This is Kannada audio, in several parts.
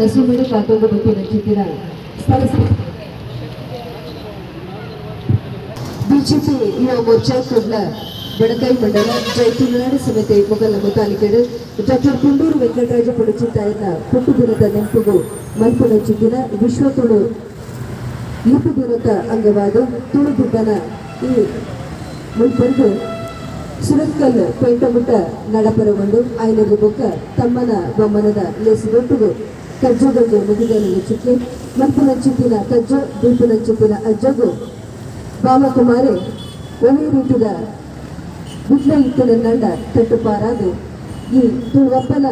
ಮನಸ್ಸು ಮಾಡಿ ಕಾತೊಂದು ಗೊತ್ತಿನ ಚಿತ್ತಿನ ಸ್ಥಳ ಬಿಜೆಪಿ ಯುವ ಮೋರ್ಚಾ ಕುಡ್ಲ ಬಣಕಾಯಿ ಮಂಡಲ ಜೈತುನಾಡು ಸಮಿತಿ ಮೊಗಲ ತಾಲೂಕೆಡು ಡಾಕ್ಟರ್ ಕುಂಡೂರು ವೆಂಕಟರಾಜ ಪುಣಚಿತ್ತಾಯನ ಹುಟ್ಟು ದಿನದ ನೆನಪಿಗೂ ಮಲ್ಪುಣಚಿದ್ದಿನ ವಿಶ್ವ ತುಳು ಲಿಪಿ ದಿನದ ಅಂಗವಾದ ತುಳು ದಿಬ್ಬನ ಈ ಮುನ್ಪಂದು ಸುರತ್ಕಲ್ ಪೇಂಟಮುಟ್ಟ ನಡಪರಗೊಂಡು ಆಯ್ನದು ಬೊಕ್ಕ ತಮ್ಮನ ಬೊಮ್ಮನದ ಲೇಸಿದೊಟ್ಟಿಗೂ ಕಜ್ಜುಗಂಜು ಮುಗಿದಲಿಗೆ ಚಿಕ್ಕಿ ಮಲ್ಪುಣಚಿತ್ತಿನ ಕಜ್ಜು ದೀಪನಚಿತ್ತಿನ ಅಜ್ಜಗೂ ಬಾಲಕುಮಾರಿ ಒಳ್ಳೆ ರೀತಿಯ ಗುಡ್ಲ ಇತ್ತಿನ ನಂಡ ತಟ್ಟುಪಾರಾದು ಈ ತುಳುವಪ್ಪನ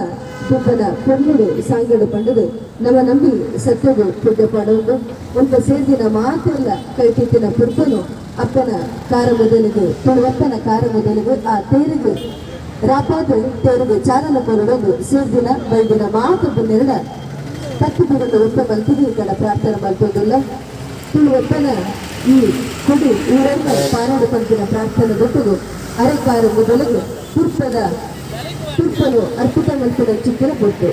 ದುಬ್ಬನ ಪೊನ್ನಡು ಸಾಂಗಡು ಪಂಡದು ನಮ್ಮ ನಂಬಿ ಸತ್ಯವು ಪುಡ್ಡ ಪಾಡುವುದು ಒಂದು ಸೇರ್ದಿನ ಮಾತೆಲ್ಲ ಕೈತಿತ್ತಿನ ಪುರ್ಪನು ಅಪ್ಪನ ಕಾರ ಮೊದಲಿಗೆ ತುಳುವಪ್ಪನ ಕಾರ ಮೊದಲಿಗೆ ಆ ತೇರಿಗೆ ರಾಪಾದ ತೇರಿಗೆ ಚಾಲನ ಕೊರಡೋದು ಸೇರ್ದಿನ ಬೈದಿನ ಮಾತು ಬಂದೆರಡ ತಪ್ಪು ಬಿಡಲು ಒಪ್ಪ ಮಲ್ತಿಗೆ ಈ ಕಡೆ ಪ್ರಾರ್ಥನೆ ಮಾಡ್ಬೋದಿಲ್ಲ ತುಳುವಪ್ಪನ ಈ ಕೊಡಿ ಊರನ್ನು ಪಾರಾಡು ಪಂಪಿನ ಪ್ರಾರ್ಥನೆ ಗೊತ್ತದು ಅರೆಕಾರ ಮೊದಲಿಗೆ ತುರ್ಪನು ಅರ್ಪಿತ ಮಲ್ಪದ ಚಿಕ್ಕನ ಕೊಟ್ಟು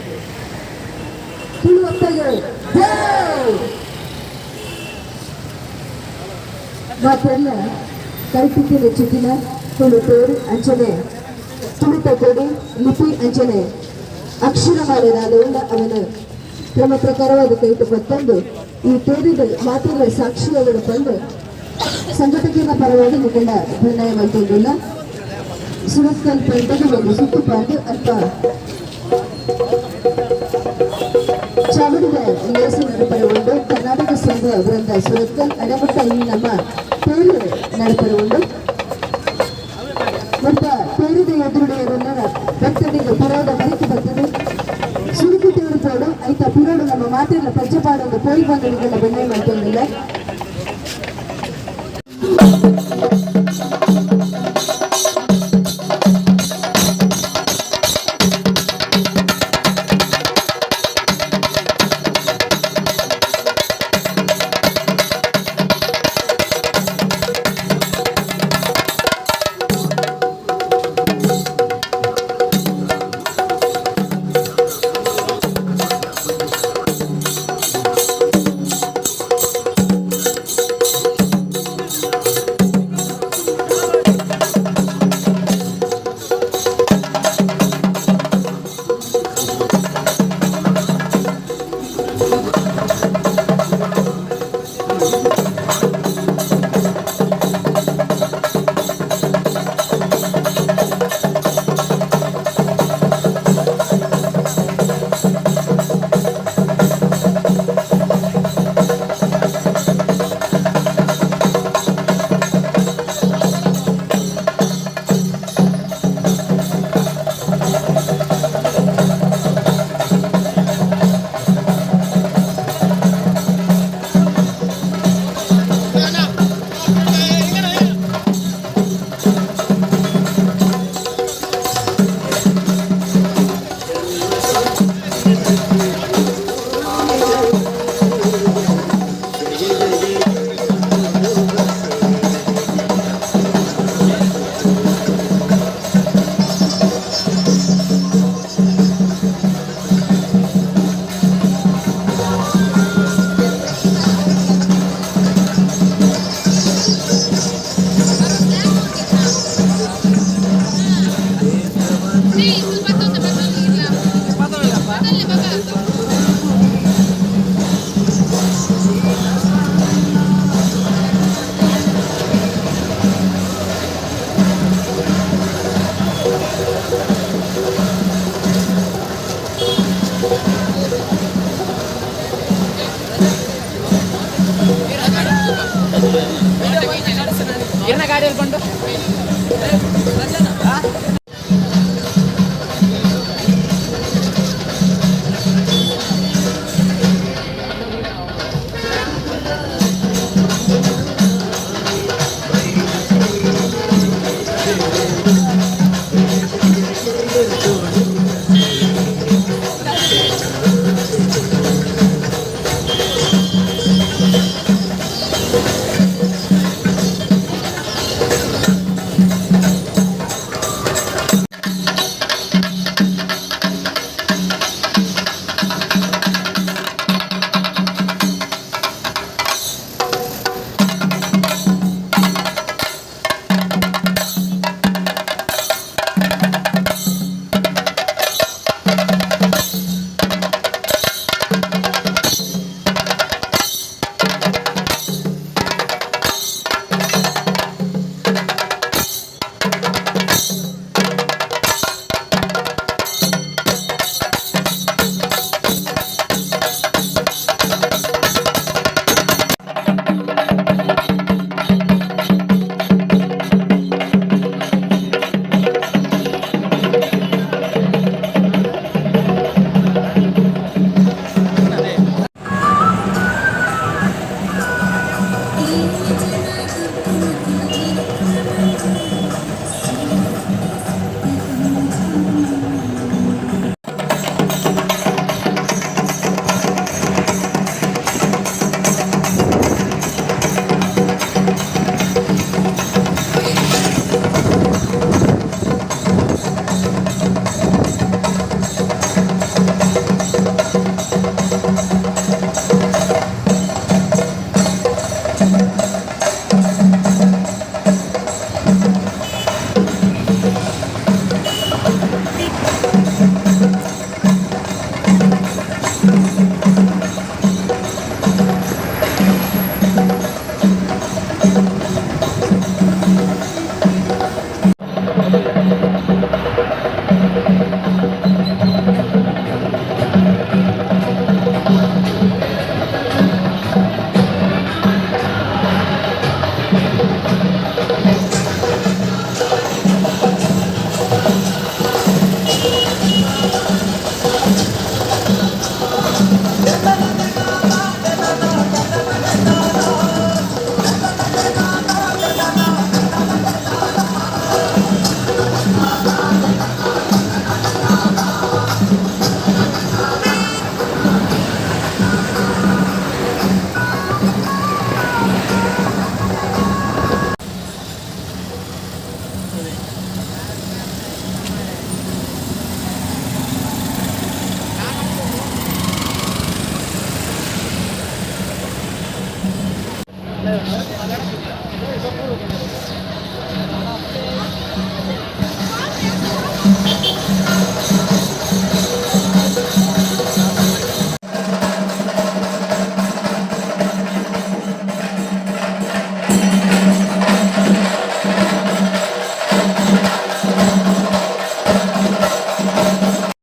ತುಳುವಪ್ಪಗೆ ಮಾತೆಲ್ಲ ಕೈಪಿತ್ತಿನ ಚಿಕ್ಕಿನ ತುಳು ತೇರು ಅಂಚನೆ ತುಳಿತ ಕೊಡಿ ಲಿಪಿ ಅಂಚನೆ ಅಕ್ಷರಮಾಲೆನಾದವುಳ್ಳ ಅವನ ಕ್ರಮ ಪ್ರಕಾರವಾದ ಕೈಟು ಮತ್ತೊಂದು ಈ ತೇರಿದ ಮಾತಿನ ಸಾಕ್ಷಿಗಳನ್ನು ಬಂದು ಸಂಘಟನೆಯ ಪರವಾಗಿ ಮುಖಂಡ ನಿರ್ಣಯ ಮಾಡ್ತಿದ್ದಿಲ್ಲ ಸುರತ್ಕಲ್ ಪೇಟೆಗೆ ಒಂದು ಸುತ್ತುಪಾಡು ಅಲ್ಪ ಚಾವಡಿದ ಲೇಸು ನಡಪರಗೊಂಡು ಕರ್ನಾಟಕ ಸಂಘ ವೃಂದ ಸುರತ್ಕಲ್ ಅಡಮಟ್ಟ ಈ ನಮ್ಮ ತೇರು ನಡಪರಗೊಂಡು ಮತ್ತು ತೇರಿದ ಎದುರುಡೆಯರನ್ನ ಭಕ್ತರಿಗೆ ಪುರೋದ ಮರಿಕೆ ಬರ್ತದೆ ಸುರುಕು ತೇರು ಪೋಡು ಐತ ಪುರೋಡು ನಮ್ಮ ಮಾತೆಲ್ಲ ಪಂಚಪಾಡೊಂದು ಪೋಯಿ ಬಂದರಿಗೆಲ್ಲ ಬೆಣ್ಣೆ ಮಾಡ್ಕೊಂಡಿಲ್ಲ